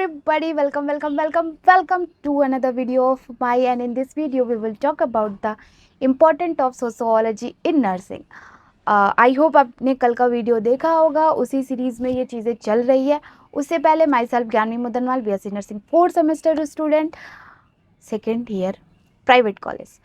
everybody, welcome to another video of my, and in this video we will talk about the importance of sociology in nursing. I hope आपने कल का video देखा होगा, उसी series में ये चीज़ें चल रही है. उससे पहले myself Gyanvi Mudanwal, BSc nursing 4th semester student, 2nd year, private college.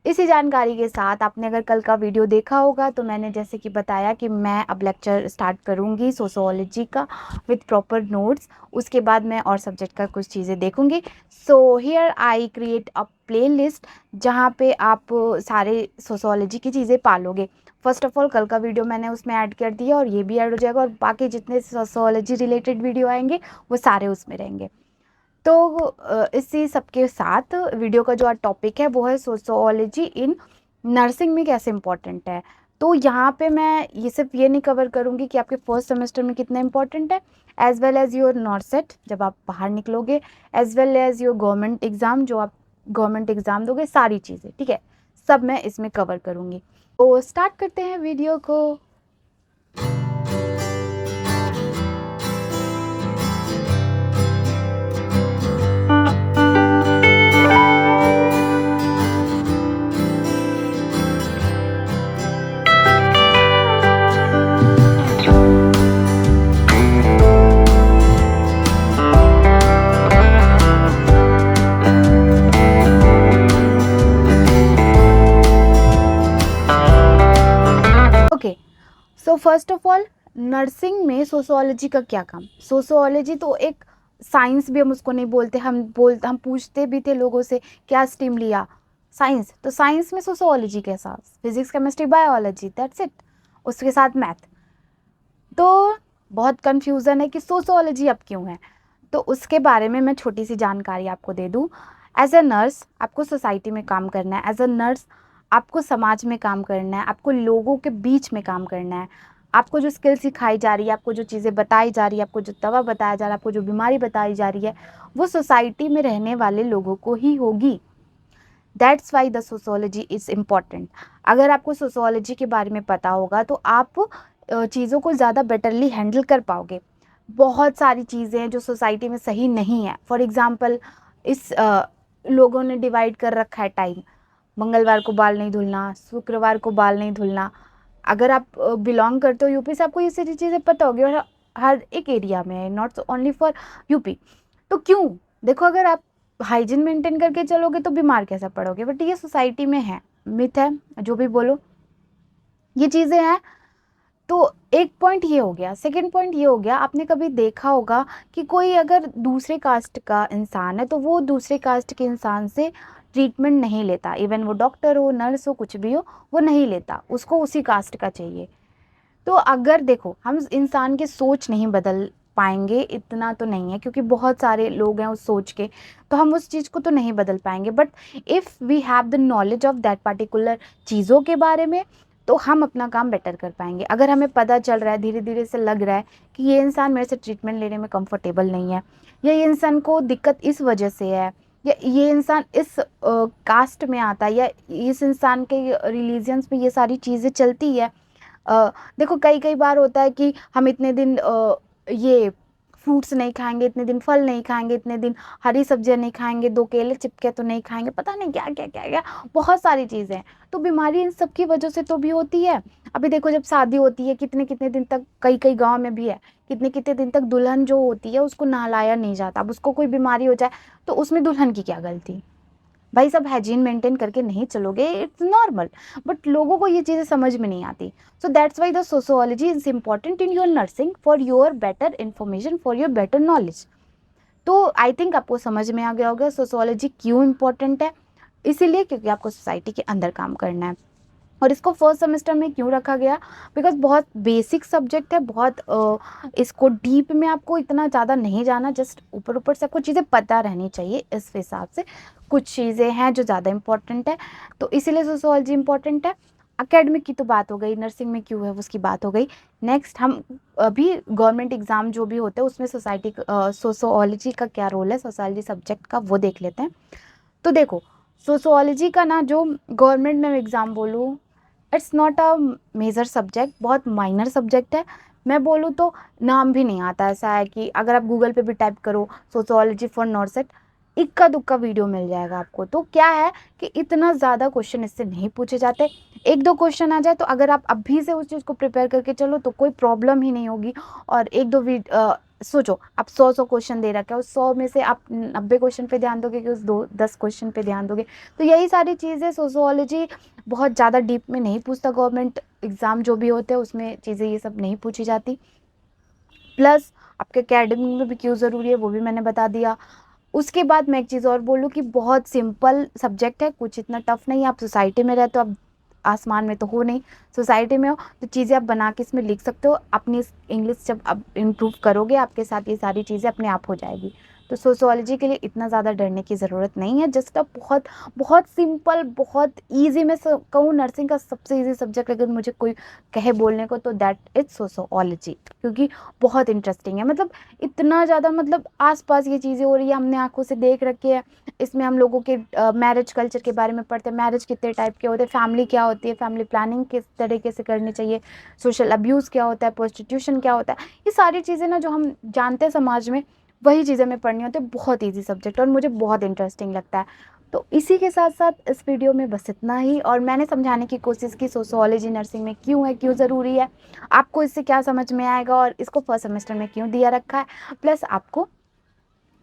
इसी जानकारी के साथ आपने अगर कल का वीडियो देखा होगा तो मैंने जैसे कि बताया कि मैं अब लेक्चर स्टार्ट करूंगी सोशियोलॉजी का विथ प्रॉपर नोट्स. उसके बाद मैं और सब्जेक्ट का कुछ चीज़ें देखूंगी. So here I create a playlist जहाँ पे आप सारे सोशियोलॉजी की चीज़ें पालोगे. फर्स्ट ऑफ ऑल कल का वीडियो मैंने उसमें ऐड कर दिया और ये भी ऐड हो जाएगा, और बाकी जितने सोशियोलॉजी रिलेटेड वीडियो आएंगे वो सारे उसमें रहेंगे. तो इसी सबके साथ वीडियो का जो आज टॉपिक है वो है सोशियोलॉजी इन नर्सिंग में कैसे इम्पोर्टेंट है. तो यहाँ पे मैं ये सिर्फ ये नहीं कवर करूँगी कि आपके फर्स्ट सेमेस्टर में कितना इम्पोर्टेंट है, as well as your NORCET जब आप बाहर निकलोगे, एज वेल एज़ योर गवर्नमेंट एग्ज़ाम जो आप गवर्नमेंट एग्ज़ाम दोगे, सारी चीज़ें ठीक है, सब मैं इसमें कवर करूँगी. तो स्टार्ट करते हैं वीडियो को. So first of all nursing में सोशियोलॉजी का क्या काम. सोशियोलॉजी तो एक साइंस भी हम उसको नहीं बोलते, हम पूछते भी थे लोगों से क्या स्ट्रीम लिया, साइंस. तो साइंस में सोशियोलॉजी के साथ physics chemistry biology, that's it, उसके साथ मैथ. तो बहुत कन्फ्यूज़न है कि सोशियोलॉजी अब क्यों है. तो उसके बारे में मैं छोटी सी जानकारी आपको दे दूँ. एज अ नर्स आपको सोसाइटी में काम करना है, एज अ नर्स आपको समाज में काम करना है, आपको लोगों के बीच में काम करना है. आपको जो स्किल सिखाई जा रही है, आपको जो चीज़ें बताई जा रही है, आपको जो दवा बताया जा रहा है, आपको जो बीमारी बताई जा रही है, वो सोसाइटी में रहने वाले लोगों को ही होगी. That's why the sociology is important. अगर आपको सोशियोलॉजी के बारे में पता होगा तो आप चीज़ों को ज़्यादा बेटरली हैंडल कर पाओगे. बहुत सारी चीज़ें हैं जो सोसाइटी में सही नहीं है. फॉर एग्ज़ाम्पल इस लोगों ने डिवाइड कर रखा है टाइम. मंगलवार को बाल नहीं धुलना, शुक्रवार को बाल नहीं धुलना. अगर आप बिलोंग करते हो यूपी से, आपको ये सारी चीज़ें पता होगी, और हर एक एरिया में है, नॉट ओनली फॉर यूपी. तो क्यों, देखो अगर आप हाइजीन मेंटेन करके चलोगे तो बीमार कैसे पड़ोगे. बट ये सोसाइटी में है, मिथ है, जो भी बोलो, ये चीज़ें हैं. तो एक पॉइंट ये हो गया. सेकंड पॉइंट ये हो गया, आपने कभी देखा होगा कि कोई अगर दूसरे कास्ट का इंसान है तो वो दूसरे कास्ट के इंसान से ट्रीटमेंट नहीं लेता. इवन वो डॉक्टर हो, नर्स हो, कुछ भी हो, वो नहीं लेता, उसको उसी कास्ट का चाहिए. तो अगर देखो हम इंसान की सोच नहीं बदल पाएंगे, इतना तो नहीं है, क्योंकि बहुत सारे लोग हैं उस सोच के, तो हम उस चीज़ को तो नहीं बदल पाएंगे. But if we have the knowledge of that particular चीज़ों के बारे में, तो हम अपना काम बेटर कर पाएंगे. अगर हमें पता चल रहा है, धीरे धीरे से लग रहा है कि ये इंसान मेरे से ट्रीटमेंट लेने में कंफर्टेबल नहीं है, या ये इंसान को दिक्कत इस वजह से है, या ये इंसान इस कास्ट में आता है, या इस इंसान के रिलीजन्स में ये सारी चीज़ें चलती है. देखो कई कई बार होता है कि हम इतने दिन ये फ्रूट्स नहीं खाएंगे, इतने दिन फल नहीं खाएंगे, इतने दिन हरी सब्जियां नहीं खाएंगे, 2 केले चिपके तो नहीं खाएंगे, पता नहीं क्या क्या क्या क्या, बहुत सारी चीज़ें हैं. तो बीमारी इन सब की वजह से तो भी होती है. अभी देखो जब शादी होती है, कितने कितने दिन तक, कई कई गाँव में भी है, कितने कितने दिन तक दुल्हन जो होती है उसको नहलाया नहीं जाता. अब उसको कोई बीमारी हो जाए तो उसमें दुल्हन की क्या गलती. भाई सब हाइजीन मेंटेन करके नहीं चलोगे, इट्स नॉर्मल. बट लोगों को ये चीज़ें समझ में नहीं आती. So that's why the sociology is important in your nursing for your better information, for your better knowledge. तो आई थिंक आपको समझ में आ गया होगा सोशियोलॉजी क्यों इम्पॉर्टेंट है. इसीलिए क्योंकि आपको सोसाइटी के अंदर काम करना है. और इसको फर्स्ट सेमेस्टर में क्यों रखा गया, बिकॉज बहुत बेसिक सब्जेक्ट है, बहुत इसको डीप में आपको इतना ज़्यादा नहीं जाना, जस्ट ऊपर ऊपर से आपको चीज़ें पता रहनी चाहिए. इस हिसाब से कुछ चीज़ें हैं जो ज़्यादा इंपॉर्टेंट है, तो इसीलिए सोशियोलॉजी इंपॉर्टेंट है. एकेडमिक की तो बात हो गई, नर्सिंग में क्यों है उसकी बात हो गई. नेक्स्ट हम अभी गवर्नमेंट एग्ज़ाम जो भी होते हैं उसमें सोशियोलॉजी का क्या रोल है, सोशियोलॉजी सब्जेक्ट का, वो देख लेते हैं. तो देखो सोशियोलॉजी का ना, जो गवर्नमेंट में एग्ज़ाम बोलूँ, it's not a major subject, बहुत माइनर सब्जेक्ट है. मैं बोलूँ तो नाम भी नहीं आता। ऐसा है कि अगर आप गूगल पे भी टाइप करो सोशियोलॉजी फॉर नॉर्सेट, इक्का दुक्का वीडियो मिल जाएगा आपको। तो क्या है कि इतना ज़्यादा क्वेश्चन इससे नहीं पूछे जाते। एक दो क्वेश्चन आ जाए तो अगर आप अभी से उस चीज़ को प्रिपेयर करके चलो तो कोई प्रॉब्लम ही नहीं होगी। और एक दो सोचो आप 100 क्वेश्चन दे रखा है, उस 100 में से आप 90 क्वेश्चन पे ध्यान दोगे कि उस 10 क्वेश्चन पे ध्यान दोगे। तो यही सारी चीज़ें सोशियोलॉजी बहुत ज़्यादा डीप में नहीं पूछता। गवर्नमेंट एग्ज़ाम जो भी होते हैं उसमें चीज़ें ये सब नहीं पूछी जाती। प्लस आपके एकेडमिक में भी क्यों ज़रूरी है वो भी मैंने बता दिया। उसके बाद मैं एक चीज़ और बोलूँ कि बहुत सिंपल सब्जेक्ट है, कुछ इतना टफ नहीं है। आप सोसाइटी में रहते हो, आप आसमान में तो हो नहीं, सोसाइटी में हो, तो चीज़ें आप बना के इसमें लिख सकते हो। अपनी इंग्लिश जब आप इम्प्रूव करोगे आपके साथ ये सारी चीज़ें अपने आप हो जाएगी। तो सोशियोलॉजी के लिए इतना ज़्यादा डरने की ज़रूरत नहीं है। जस्ट अब बहुत बहुत सिंपल, बहुत ईजी, मैं कहूँ नर्सिंग का सबसे ईजी सब्जेक्ट अगर मुझे कोई कहे बोलने को तो दैट इज सोशियोलॉजी, क्योंकि बहुत इंटरेस्टिंग है। मतलब इतना ज़्यादा, मतलब आसपास ये चीज़ें हो रही है, हमने आंखों से देख रखी है। इसमें हम लोगों के मैरिज कल्चर के बारे में पढ़ते हैं, मैरिज कितने टाइप के होते हैं, फैमिली क्या होती है, फैमिली प्लानिंग किस तरीके से करनी चाहिए, सोशल अब्यूज़ क्या होता है, प्रोस्टिट्यूशन क्या होता है, ये सारी चीज़ें ना जो हम जानते हैं समाज में, वही चीज़ें हमें पढ़नी होती है। बहुत ईजी सब्जेक्ट और मुझे बहुत इंटरेस्टिंग लगता है। तो इसी के साथ साथ इस वीडियो में बस इतना ही, और मैंने समझाने की कोशिश की सोशियोलॉजी नर्सिंग में क्यों है, क्यों ज़रूरी है, आपको इससे क्या समझ में आएगा और इसको फर्स्ट सेमेस्टर में क्यों दिया रखा है, प्लस आपको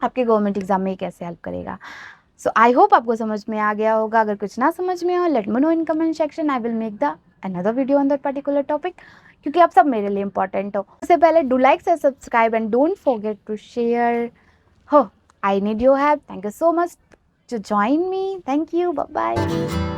आपके गवर्नमेंट एग्जाम में कैसे हेल्प करेगा। सो आई होप आपको समझ में आ गया होगा। अगर कुछ ना समझ में हो, let me know in comment section, I will make the another video on that particular topic, क्योंकि आप सब मेरे लिए इंपॉर्टेंट हो। उससे पहले डू लाइक से subscribe and don't forget to share. हो, I need your help. Thank you so much to join me. Thank you. Bye bye.